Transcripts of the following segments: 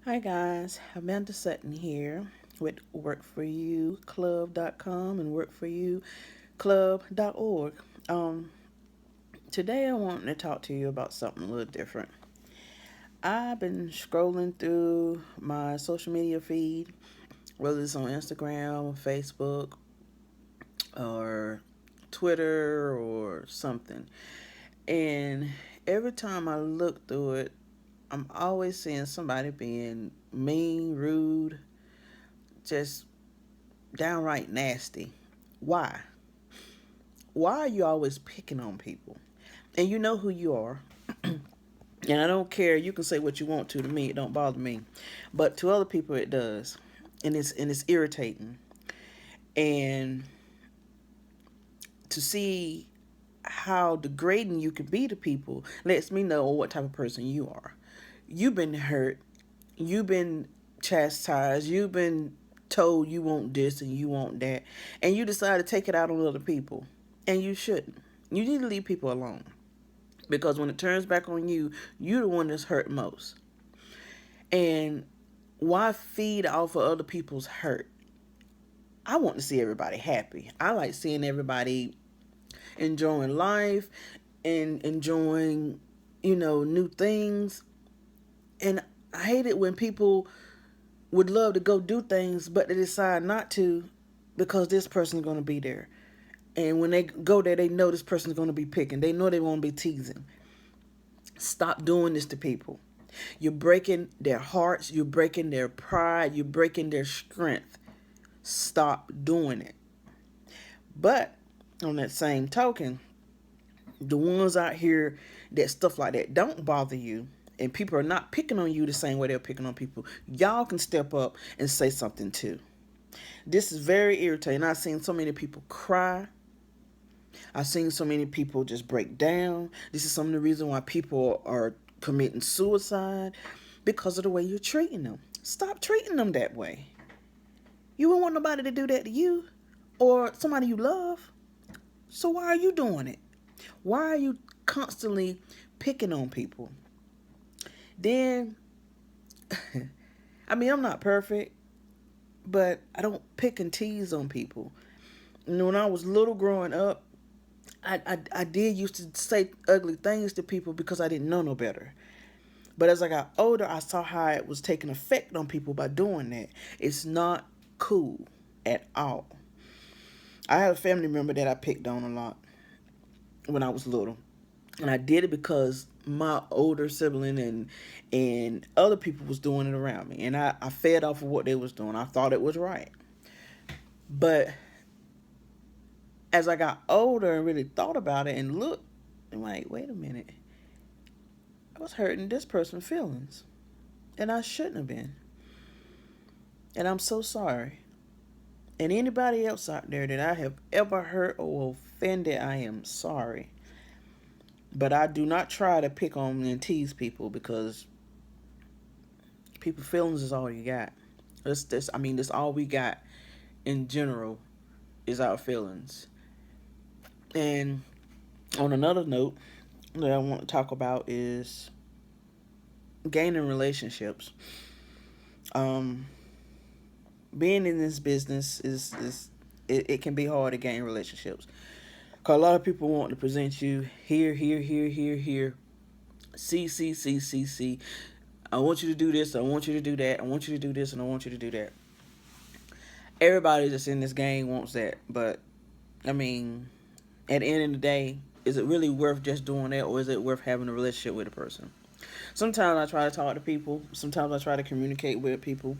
Hi guys, Amanda Sutton here with workforyouclub.com and workforyouclub.org. Today I want to talk to you about something a little different. I've been scrolling through my social media feed, whether it's on Instagram, Facebook, or Twitter or something. And every time I look through it, I'm always seeing somebody being mean, rude, just downright nasty. Why? Why are you always picking on people? And you know who you are. And I don't care. You can say what you want to me. It don't bother me. But to other people, it does. And it's irritating. And to see how degrading you can be to people lets me know what type of person you are. You've been hurt. You've been chastised. You've been told you want this and you want that. And you decide to take it out on other people. And you shouldn't. You need to leave people alone. Because when it turns back on you, you're the one that's hurt most. And why feed off of other people's hurt? I want to see everybody happy. I like seeing everybody enjoying life and enjoying, new things. And I hate it when people would love to go do things, but they decide not to because this person's going to be there. And when they go there, they know this person's going to be picking. They know they won't be teasing. Stop doing this to people. You're breaking their hearts. You're breaking their pride. You're breaking their strength. Stop doing it. But on that same token, the ones out here that stuff like that don't bother you, and people are not picking on you the same way they're picking on people, y'all can step up and say something too. This is very irritating. I've seen so many people cry. I've seen so many people just break down. This is some of the reason why people are committing suicide because of the way you're treating them. Stop treating them that way. You wouldn't want nobody to do that to you or somebody you love. So why are you doing it? Why are you constantly picking on people? Then, I'm not perfect, but I don't pick and tease on people. When I was little growing up, I did used to say ugly things to people because I didn't know no better. But as I got older, I saw how it was taking effect on people by doing that. It's not cool at all. I had a family member that I picked on a lot when I was little. And I did it because my older sibling and other people was doing it around me. And I fed off of what they was doing. I thought it was right. But as I got older and really thought about it and looked, I'm like, wait a minute. I was hurting this person's feelings. And I shouldn't have been. And I'm so sorry. And anybody else out there that I have ever hurt or offended, I am sorry. But I do not try to pick on and tease people because people's feelings is all you got. That's all we got in general is our feelings. And on another note that I want to talk about is gaining relationships. Um, Being in this business it can be hard to gain relationships. Cause a lot of people want to present you here, here, here, here, here. See, see, see, see, see. I want you to do this. I want you to do that. I want you to do this, and I want you to do that. Everybody that's in this game wants that, but I mean, at the end of the day, is it really worth just doing that, or is it worth having a relationship with a person? Sometimes I try to talk to people. Sometimes I try to communicate with people,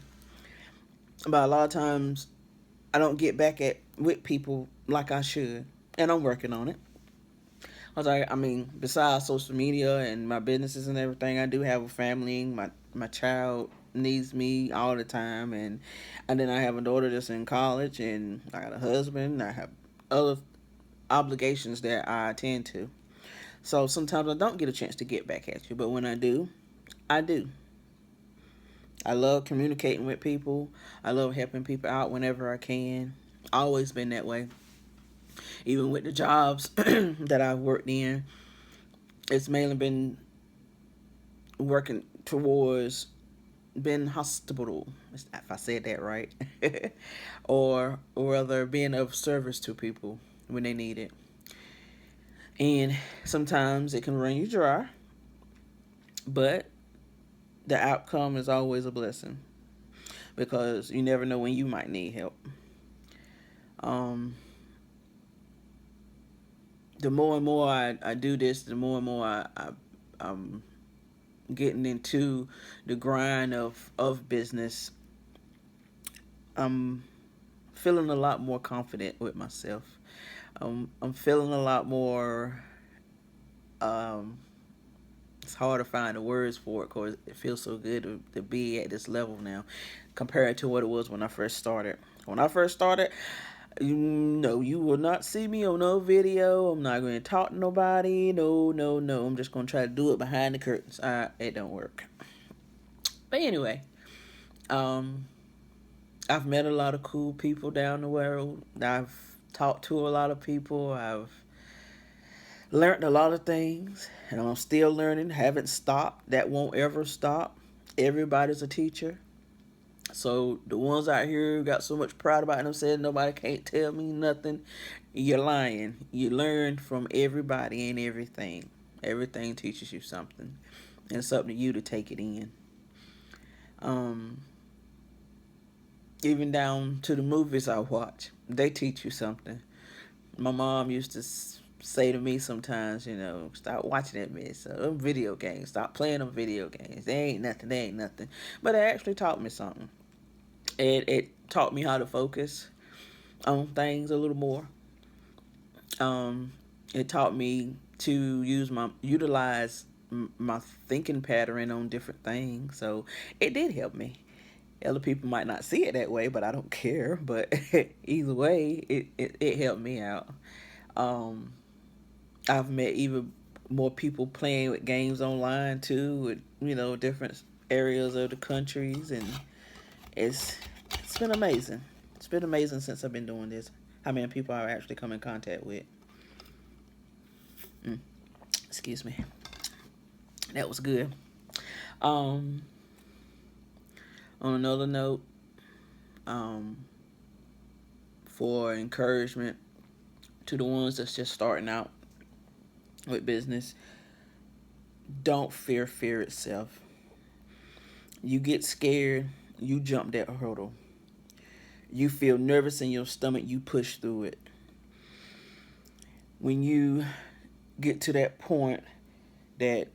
but a lot of times I don't get back at with people like I should, and I'm working on it. Besides social media and my businesses and everything, I do have a family. My child needs me all the time, and then I have a daughter that's in college, and I got a husband. I have other obligations that I attend to. So sometimes I don't get a chance to get back at you, but when I do, I do. I love communicating with people. I love helping people out whenever I can. Always been that way. Even with the jobs that I've worked in, it's mainly been working towards been hospitable, if I said that right, or rather being of service to people when they need it. And sometimes it can run you dry, but the outcome is always a blessing because you never know when you might need help. Um, the more and more I do this, the more and more I'm getting into the grind of business. I'm feeling a lot more confident with myself. I'm feeling a lot more. Um, it's hard to find the words for it because it feels so good to be at this level now, compared to what it was when I first started. When I first started, you know, you will not see me on no video. I'm not going to talk to nobody. No, no, no. I'm just going to try to do it behind the curtains. It don't work. But anyway, um, I've met a lot of cool people down the world. I've talked to a lot of people. I've learned a lot of things, and I'm still learning. Haven't stopped. That won't ever stop. Everybody's a teacher. So the ones out here who got so much pride about themselves, nobody can't tell me nothing. You're lying. You learn from everybody and everything. Everything teaches you something, and it's up to you to take it in. Um, Even down to the movies I watch, they teach you something. My mom used to say to me sometimes, you know, stop watching that mess. Video games. Stop playing them video games. They ain't nothing. They ain't nothing. But it actually taught me something. It taught me how to focus on things a little more. Um, it taught me to utilize my thinking pattern on different things. So it did help me. Other people might not see it that way, but I don't care. But either way, it helped me out. Um, I've met even more people playing with games online too, with different areas of the countries, and it's it's been amazing. It's been amazing since I've been doing this. How many people I actually come in contact with? Mm, excuse me. That was good. Um, on another note, um, for encouragement to the ones that's just starting out with business, don't fear itself. You get scared, you jump that hurdle. You feel nervous in your stomach, you push through it. When you get to that point that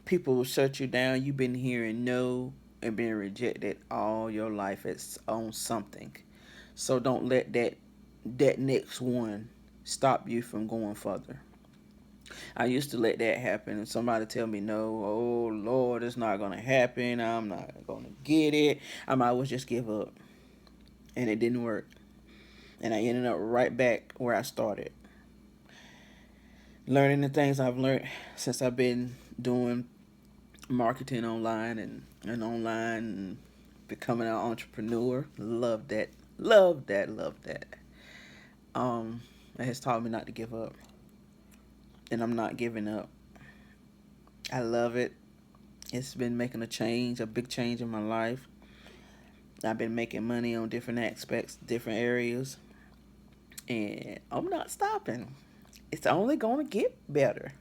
people will shut you down, you've been hearing no and being rejected all your life on something. So don't let that next one stop you from going further. I used to let that happen, and somebody tell me no, oh Lord, it's not gonna happen. I'm not gonna get it. I might as well just give up, and it didn't work, and I ended up right back where I started, learning the things I've learned since I've been doing marketing online and online and becoming an entrepreneur. Love that. Love that. Love that. It has taught me not to give up. And I'm not giving up. I love it. It's been making a big change in my life. I've been making money on different aspects, different areas. And I'm not stopping. It's only going to get better.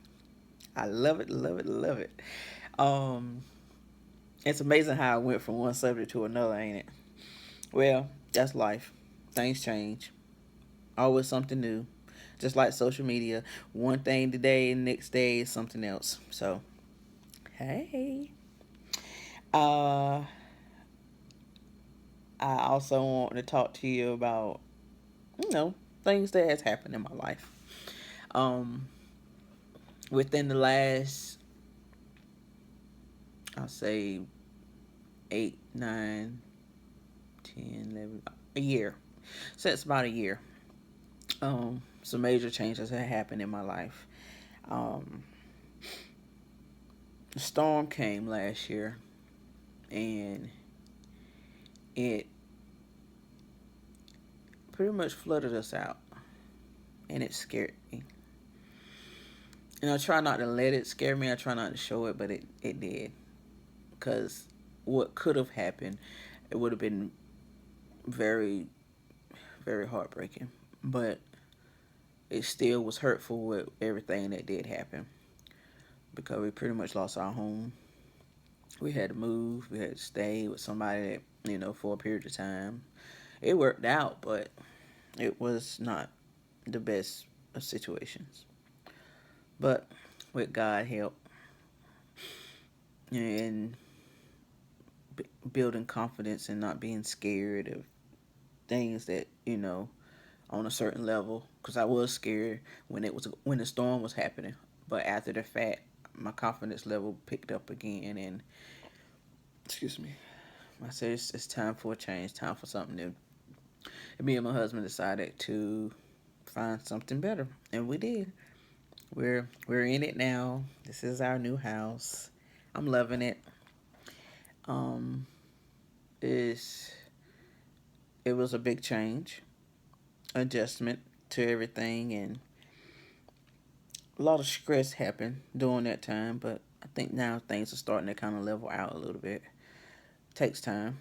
I love it, love it, love it. Um, it's amazing how I went from one subject to another, ain't it? Well, that's life. Things change. Always something new. Just like social media. One thing today, next day is something else. So, hey. Uh, I also want to talk to you about, things that has happened in my life. Um, Within the last, I'll say 8, 9, 10, 11, a year. Since about a year. Some major changes have happened in my life. Um, the storm came last year, and it pretty much flooded us out, and it scared me. And I try not to let it scare me. I try not to show it, but it did. because what could have happened, it would have been very, very heartbreaking. But it still was hurtful with everything that did happen because we pretty much lost our home. We had to move. We had to stay with somebody that, for a period of time. It worked out, but it was not the best of situations. But with God help and building confidence and not being scared of things that, on a certain level, because I was scared when the storm was happening. But after the fact, my confidence level picked up again, and excuse me, I said it's time for a change, time for something new. And me and my husband decided to find something better, and we did. We're in it now. This is our new house. I'm loving it. Um, it's it was a big change, adjustment to everything, and a lot of stress happened during that time. But I think now things are starting to kind of level out a little bit. Takes time,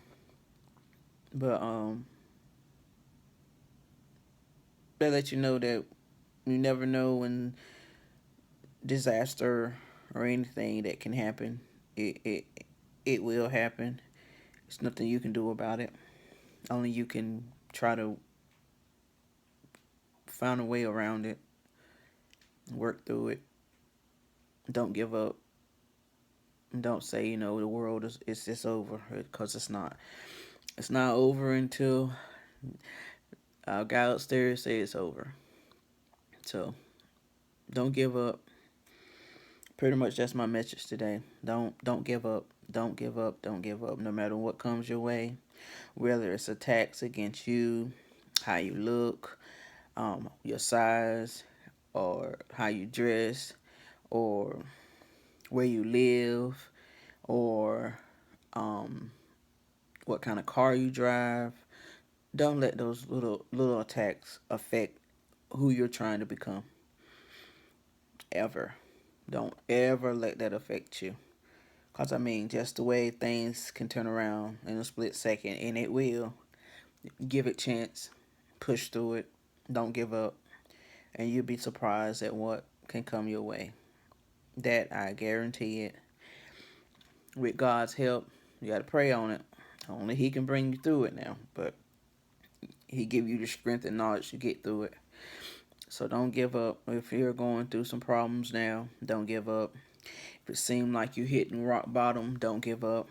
but they let you know that you never know when disaster or anything that can happen. It will happen. There's nothing you can do about it. Only you can try to find a way around it, work through it. Don't give up. Don't say the world is it's just over, because it's not. It's not over until our guy upstairs say it's over. So don't give up. Pretty much that's my message today. Don't give up. Don't give up. Don't give up. No matter what comes your way, whether it's attacks against you, how you look, your size, or how you dress, or where you live, or what kind of car you drive. Don't let those little attacks affect who you're trying to become. Ever. Don't ever let that affect you. Because, just the way things can turn around in a split second, and it will. Give it a chance. Push through it. Don't give up. And you'll be surprised at what can come your way. That, I guarantee it. With God's help, you got to pray on it. Only He can bring you through it now. But He give you the strength and knowledge to get through it. So don't give up. If you're going through some problems now, don't give up. If it seems like you're hitting rock bottom, don't give up.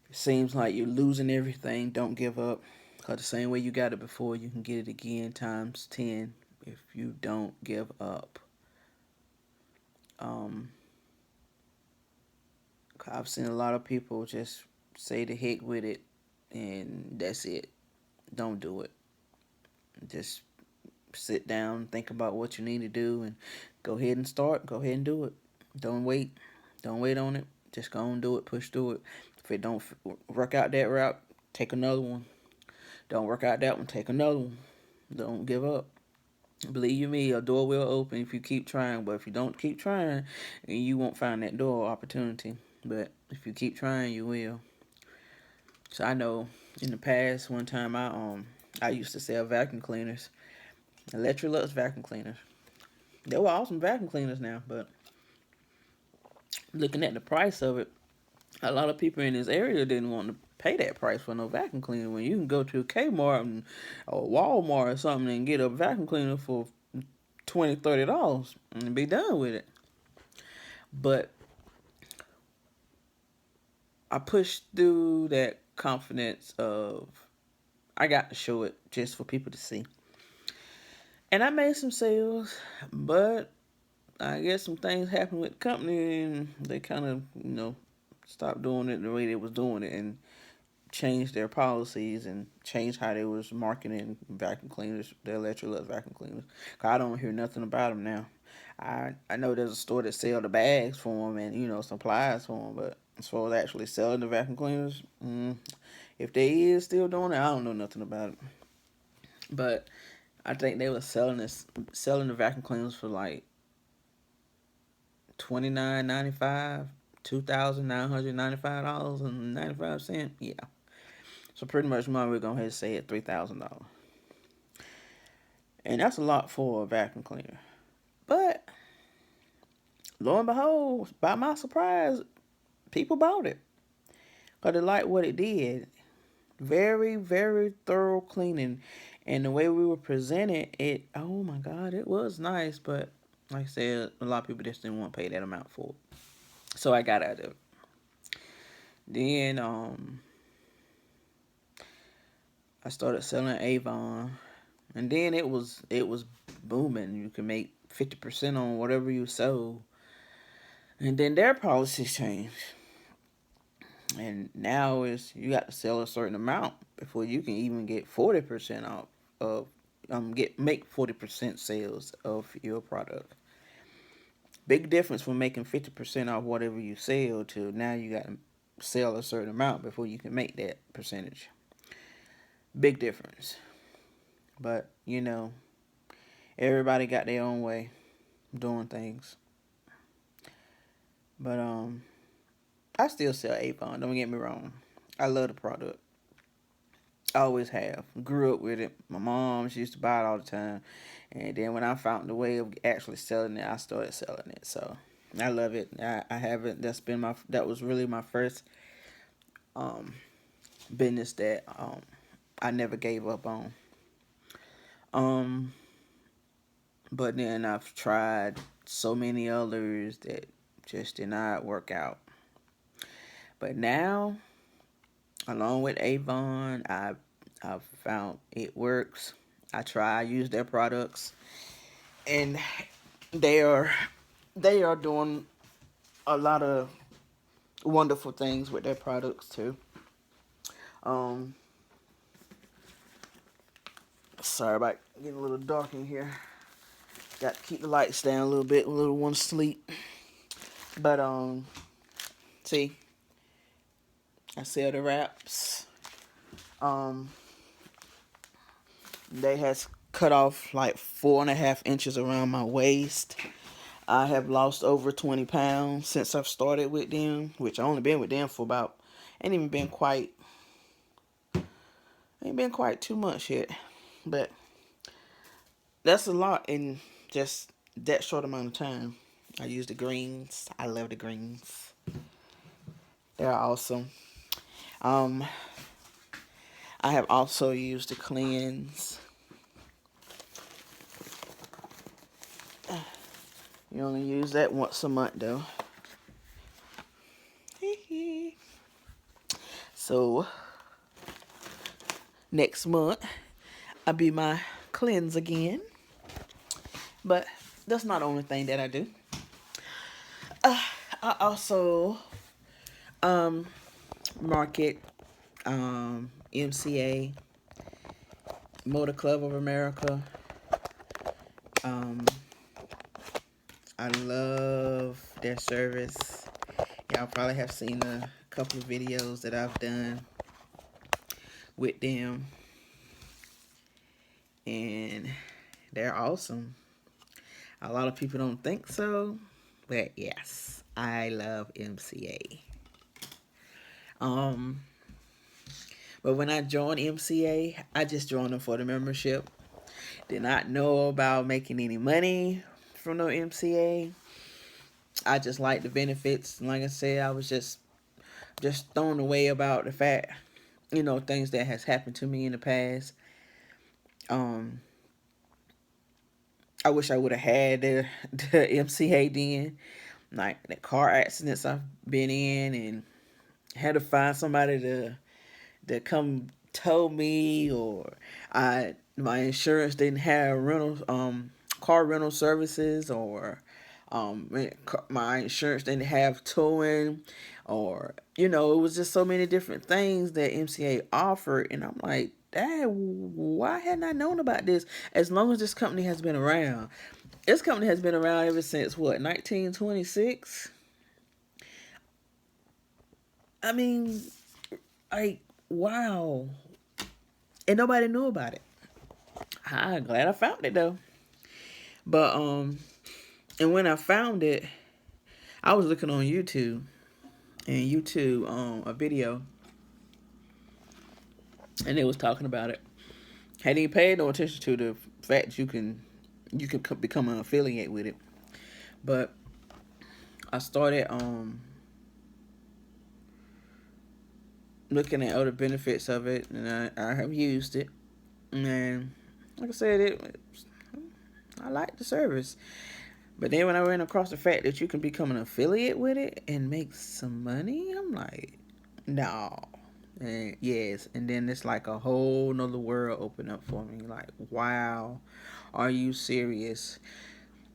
If it seems like you're losing everything, don't give up. Because the same way you got it before, you can get it again times 10 if you don't give up. I've seen a lot of people just say the heck with it, and that's it. Don't do it. Just sit down, think about what you need to do, and go ahead and start. Go ahead and do it. Don't wait. Don't wait on it. Just go and do it. Push through it. If it don't work out that route, take another one. Don't work out that one, take another one. Don't give up. Believe you me, a door will open if you keep trying. But if you don't keep trying, you won't find that door opportunity. But if you keep trying, you will. So I know in the past, one time I used to sell vacuum cleaners, Electrolux vacuum cleaners. They were awesome vacuum cleaners now, but looking at the price of it, a lot of people in this area didn't want to pay that price for no vacuum cleaner. When you can go to Kmart or Walmart or something and get a vacuum cleaner for $20-$30 and be done with it. But I pushed through that confidence of I got to show it just for people to see. And I made some sales, but I guess some things happened with the company and they kind of, stopped doing it the way they was doing it and changed their policies and changed how they was marketing vacuum cleaners, the Electrolux vacuum cleaners. 'Cause I don't hear nothing about them now. I know there's a store that sell the bags for them and, supplies for them, but as far as actually selling the vacuum cleaners, if they is still doing it, I don't know nothing about it. But I think they were selling the vacuum cleaners for like $29.95 $2,995.95. Yeah. So pretty much money we're going to say at $3,000. And that's a lot for a vacuum cleaner. But lo and behold, by my surprise, people bought it. Because they liked what it did. Very, very thorough cleaning. And the way we were presented, oh my God, it was nice. But like I said, a lot of people just didn't want to pay that amount for it. So I got out of it. Then I started selling Avon. And then it was booming. You can make 50% on whatever you sold. And then their policies changed. And now you got to sell a certain amount before you can even get 40% off of make 40% sales of your product. Big difference from making 50% off whatever you sell to now you got to sell a certain amount before you can make that percentage. Big difference. But, everybody got their own way of doing things. But I still sell Avon, don't get me wrong. I love the product. I always have. Grew up with it. My mom, she used to buy it all the time. And then when I found the way of actually selling it, I started selling it. So I love it. I haven't. That was really my first business that I never gave up on. But then I've tried so many others that just did not work out. But now, along with Avon, I've found it works. I use their products, and they are doing a lot of wonderful things with their products too. Sorry about getting a little dark in here. Got to keep the lights down a little bit. A little one sleep. But see, I sell the wraps. They has cut off like 4.5 inches around my waist. I have lost over 20 pounds since I've started with them, which I only been with them for about ain't been quite 2 months yet. But that's a lot in just that short amount of time. I use the greens. I love the greens. They're awesome. I have also used the cleanse. You only use that once a month though. So next month I'll be my cleanse again. But that's not the only thing that I do. I also market MCA, Motor Club of America. I love their service. Y'all probably have seen a couple of videos that I've done with them. And they're awesome. A lot of people don't think so, but yes, I love MCA. But when I joined MCA, I just joined them for the membership. Did not know about making any money from no MCA. I just liked the benefits. Like I said, I was just thrown away about the fact, things that has happened to me in the past. I wish I would have had the MCA then. Like the car accidents I've been in, and had to find somebody to come tow me, or my insurance didn't have car rental services, or my insurance didn't have towing, or it was just so many different things that MCA offered, and I'm like, Dad, why hadn't I known about this? As long as this company has been around. This company has been around ever since, 1926? I mean, like, wow. And nobody knew about it. I'm glad I found it, though. But, and when I found it, I was looking on YouTube. in YouTube a video, and they was talking about it. Hadn't even paid no attention to the fact that you can become an affiliate with it. But I started looking at other benefits of it, and I have used it. And like I said, I like the service. But then when I ran across the fact that you can become an affiliate with it and make some money, I'm like, no. And yes, and then it's like a whole nother world open up for me. Like, wow, are you serious?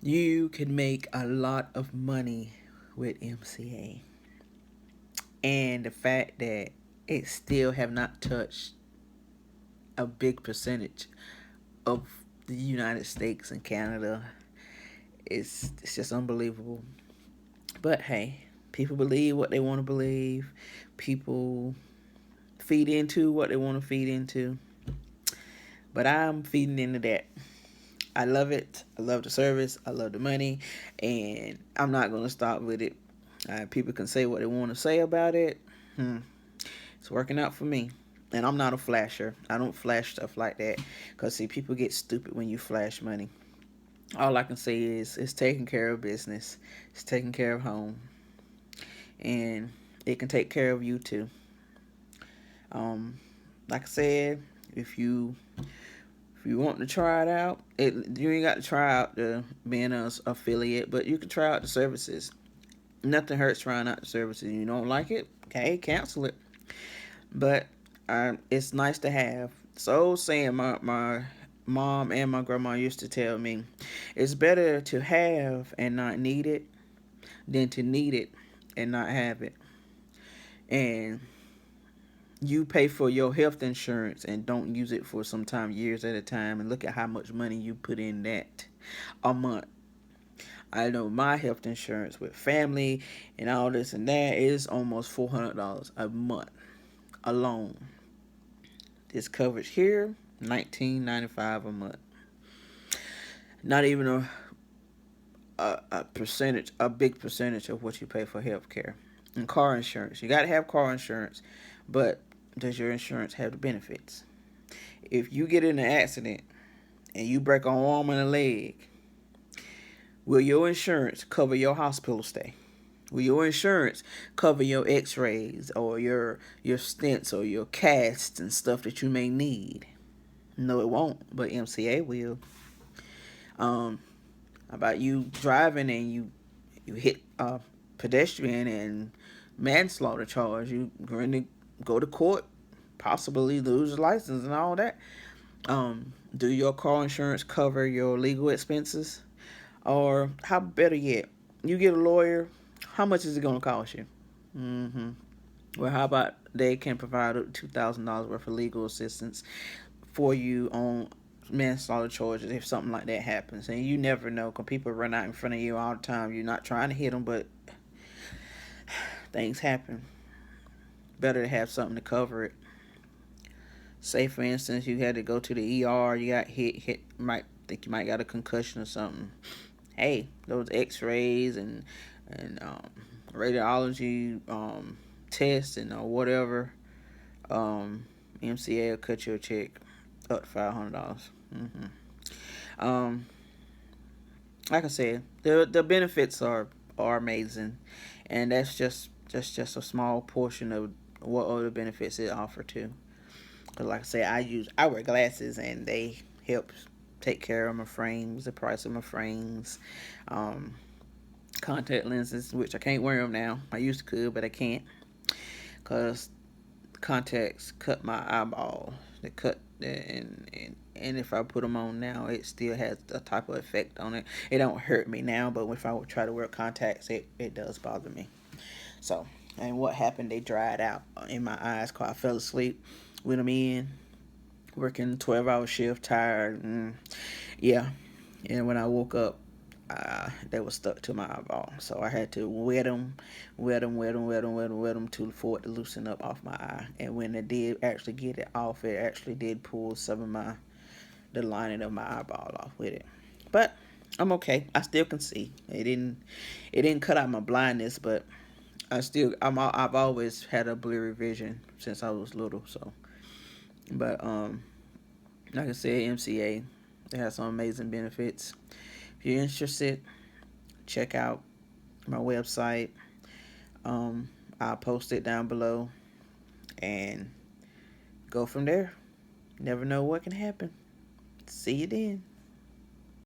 You can make a lot of money with MCA. And the fact that it still have not touched a big percentage of the United States and Canada, it's just unbelievable. But hey, people believe what they want to believe. People feed into what they want to feed into. But I'm feeding into that. I love it. I love the service. I love the money. And I'm not going to stop with it. People can say what they want to say about it. It's working out for me. And I'm not a flasher. I don't flash stuff like that. Because, see, people get stupid when you flash money. All I can say is it's taking care of business. It's taking care of home. And it can take care of you, too. Like I said, if you want to try it out, you ain't got to try out the being an affiliate, but you can try out the services. Nothing hurts trying out the services. You don't like it, okay, cancel it. But it's nice to have. So saying my mom and my grandma used to tell me, it's better to have and not need it than to need it and not have it. And you pay for your health insurance and don't use it for sometimes years at a time, and look at how much money you put in that a month. I know my health insurance with family and all this and that is almost $400 a month alone. This coverage here, $19.95 a month. Not even a percentage, a big percentage of what you pay for health care. And car insurance, you got to have car insurance, but does your insurance have the benefits? If you get in an accident and you break an arm and a leg, will your insurance cover your hospital stay? Will your insurance cover your x-rays or your stents or your casts and stuff that you may need? No, it won't, but MCA will. How about you driving and you hit a pedestrian and manslaughter charge? You going to go to court, possibly lose your license and all that. Do your car insurance cover your legal expenses? Or how better yet, you get a lawyer, how much is it going to cost you? Well, how about they can provide $2,000 worth of legal assistance for you on manslaughter charges if something like that happens. And you never know, because people run out in front of you all the time. You're not trying to hit them, but things happen. Better to have something to cover it. Say, for instance, you had to go to the ER, you got hit, might think you might got a concussion or something. Hey, those x-rays and radiology tests and whatever, MCA will cut you a check up to $500. Like I said, the benefits are amazing, and that's just a small portion of what other benefits it offer too. Cause like I say, I wear glasses and they help take care of my frames, the price of my frames, contact lenses, which I can't wear them now. I used to could, but I can't, cause contacts cut my eyeball. They cut and if I put them on now, it still has a type of effect on it. It don't hurt me now, but if I would try to wear contacts, it does bother me. So, and what happened? They dried out in my eyes because I fell asleep with them in, working 12-hour shift, tired. Yeah, and when I woke up, they were stuck to my eyeball. So I had to wet them for it to loosen up off my eye. And when it did actually get it off, it actually did pull some of the lining of my eyeball off with it. But I'm okay. I still can see. It didn't cut out my blindness, but I've always had a blurry vision since I was little. So, but like I said, MCA, they have some amazing benefits. If you're interested, check out my website. Um, I'll post it down below and go from there. Never know what can happen. See you then.